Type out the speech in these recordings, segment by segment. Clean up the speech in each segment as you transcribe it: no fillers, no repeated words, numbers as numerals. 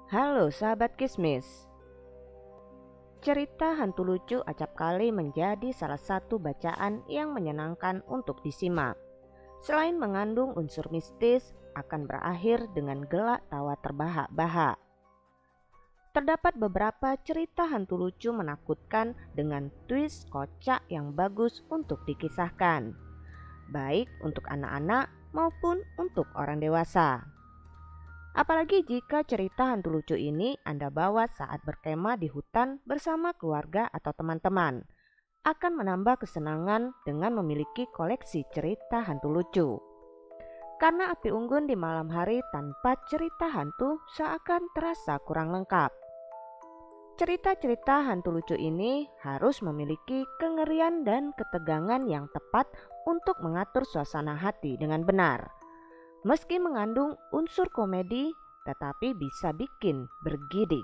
Halo sahabat Kismis. Cerita hantu lucu acap kali menjadi salah satu bacaan yang menyenangkan untuk disimak. Selain mengandung unsur mistis, akan berakhir dengan gelak tawa terbahak-bahak. Terdapat beberapa cerita hantu lucu menakutkan dengan twist kocak yang bagus untuk dikisahkan, baik untuk anak-anak maupun untuk orang dewasa. Apalagi jika cerita hantu lucu ini Anda bawa saat berkemah di hutan bersama keluarga atau teman-teman, akan menambah kesenangan dengan memiliki koleksi cerita hantu lucu. Karena api unggun di malam hari tanpa cerita hantu seakan terasa kurang lengkap. Cerita-cerita hantu lucu ini harus memiliki kengerian dan ketegangan yang tepat untuk mengatur suasana hati dengan benar. Meski mengandung unsur komedi, tetapi bisa bikin bergidik.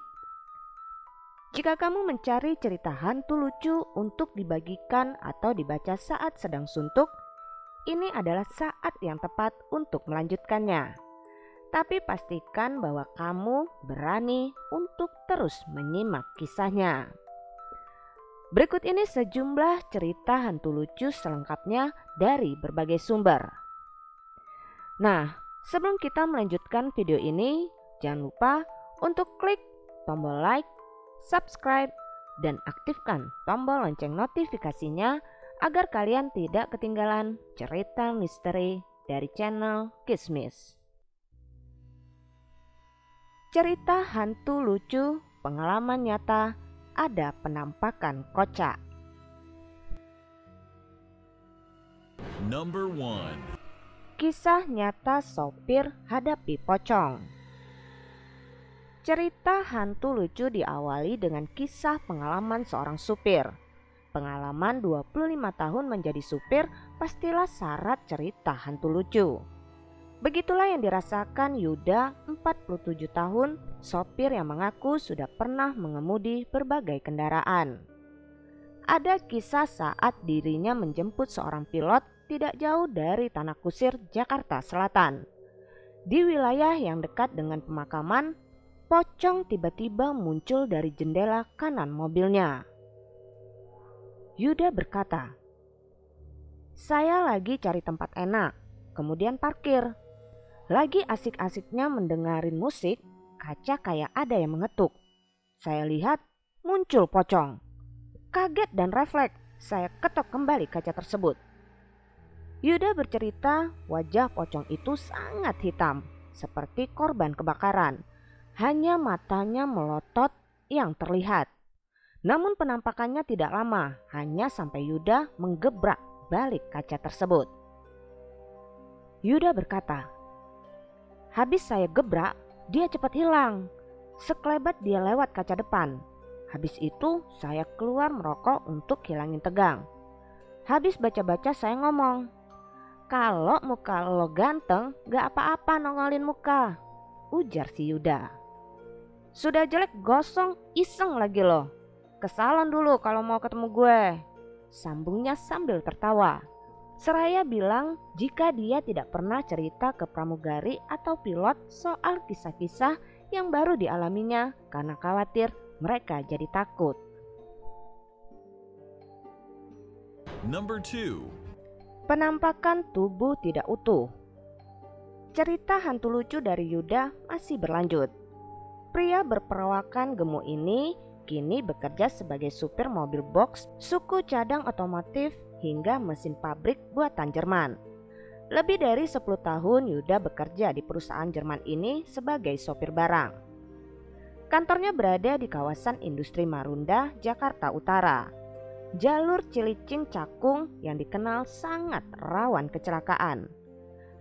Jika kamu mencari cerita hantu lucu untuk dibagikan atau dibaca saat sedang suntuk, ini adalah saat yang tepat untuk melanjutkannya. Tapi pastikan bahwa kamu berani untuk terus menyimak kisahnya. Berikut ini sejumlah cerita hantu lucu selengkapnya dari berbagai sumber. Nah, sebelum kita melanjutkan video ini, jangan lupa untuk klik tombol like, subscribe, dan aktifkan tombol lonceng notifikasinya agar kalian tidak ketinggalan cerita misteri dari channel Kismis. Cerita hantu lucu, pengalaman nyata, ada penampakan kocak. Number 1. Kisah nyata sopir hadapi pocong. Cerita hantu lucu diawali dengan kisah pengalaman seorang supir. Pengalaman 25 tahun menjadi supir pastilah syarat cerita hantu lucu. Begitulah yang dirasakan Yuda, 47 tahun, sopir yang mengaku sudah pernah mengemudi berbagai kendaraan. Ada kisah saat dirinya menjemput seorang pilot tidak jauh dari Tanah Kusir, Jakarta Selatan. Di wilayah yang dekat dengan pemakaman, pocong tiba-tiba muncul dari jendela kanan mobilnya. Yuda berkata, "Saya lagi cari tempat enak, kemudian parkir. Lagi asik-asiknya mendengarin musik, kaca kayak ada yang mengetuk. Saya lihat muncul pocong. Kaget dan refleks, saya ketok kembali kaca tersebut." Yuda bercerita wajah pocong itu sangat hitam, seperti korban kebakaran. Hanya matanya melotot yang terlihat. Namun penampakannya tidak lama, hanya sampai Yuda menggebrak balik kaca tersebut. Yuda berkata, "Habis saya gebrak, dia cepat hilang. Sekelebat dia lewat kaca depan. Habis itu saya keluar merokok untuk hilangin tegang. Habis baca-baca saya ngomong, 'Kalau muka lo ganteng, gak apa-apa nongolin muka,' ujar si Yuda. 'Sudah jelek gosong iseng lagi lo. Ke salon dulu kalau mau ketemu gue,' sambungnya sambil tertawa. Seraya bilang jika dia tidak pernah cerita ke pramugari atau pilot soal kisah-kisah yang baru dialaminya karena khawatir mereka jadi takut. Number 2. Penampakan tubuh tidak utuh. Cerita hantu lucu dari Yuda masih berlanjut. Pria berperawakan gemuk ini kini bekerja sebagai supir mobil box, suku cadang otomotif, hingga mesin pabrik buatan Jerman. Lebih dari 10 tahun Yuda bekerja di perusahaan Jerman ini sebagai sopir barang. Kantornya berada di kawasan industri Marunda, Jakarta Utara. Jalur Cilicing Cakung yang dikenal sangat rawan kecelakaan.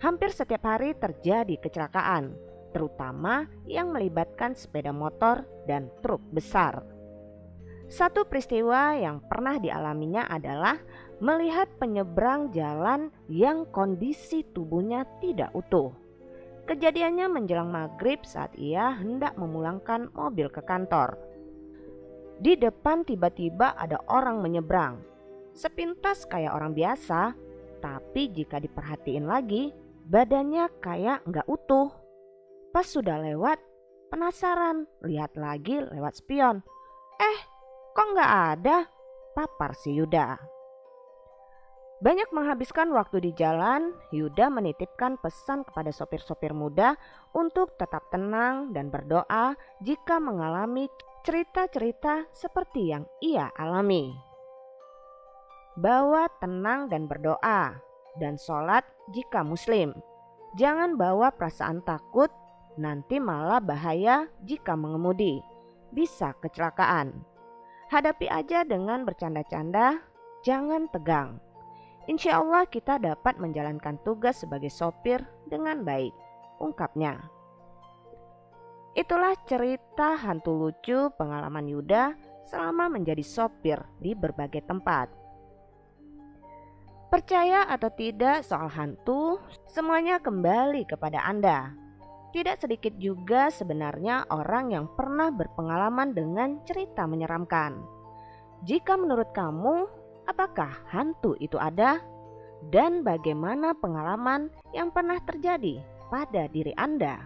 Hampir setiap hari terjadi kecelakaan, terutama yang melibatkan sepeda motor dan truk besar. Satu peristiwa yang pernah dialaminya adalah melihat penyeberang jalan yang kondisi tubuhnya tidak utuh. Kejadiannya menjelang maghrib saat ia hendak memulangkan mobil ke kantor. Di depan tiba-tiba ada orang menyeberang. Sepintas kayak orang biasa, tapi jika diperhatiin lagi, badannya kayak nggak utuh. Pas sudah lewat, Penasaran, lihat lagi lewat spion. Kok nggak ada? Papar si Yuda. Banyak menghabiskan waktu di jalan, Yuda menitipkan pesan kepada sopir-sopir muda untuk tetap tenang dan berdoa jika mengalami cerita-cerita seperti yang ia alami. Bawa tenang dan berdoa, dan sholat jika muslim. Jangan bawa perasaan takut, nanti malah bahaya jika mengemudi. Bisa kecelakaan. Hadapi aja dengan bercanda-canda, jangan tegang. Insya Allah kita dapat menjalankan tugas sebagai sopir dengan baik, ungkapnya. Itulah cerita hantu lucu pengalaman Yuda selama menjadi sopir di berbagai tempat. Percaya atau tidak soal hantu, semuanya kembali kepada Anda. Tidak sedikit juga sebenarnya orang yang pernah berpengalaman dengan cerita menyeramkan. Jika menurut kamu, apakah hantu itu ada? Dan bagaimana pengalaman yang pernah terjadi pada diri Anda?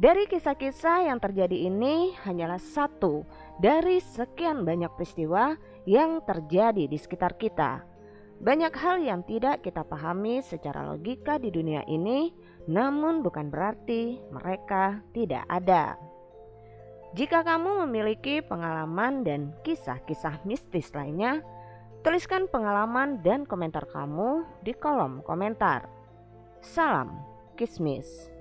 Dari kisah-kisah yang terjadi ini hanyalah satu dari sekian banyak peristiwa yang terjadi di sekitar kita. Banyak hal yang tidak kita pahami secara logika di dunia ini, namun bukan berarti mereka tidak ada. Jika kamu memiliki pengalaman dan kisah-kisah mistis lainnya, tuliskan pengalaman dan komentar kamu di kolom komentar. Salam Kismis.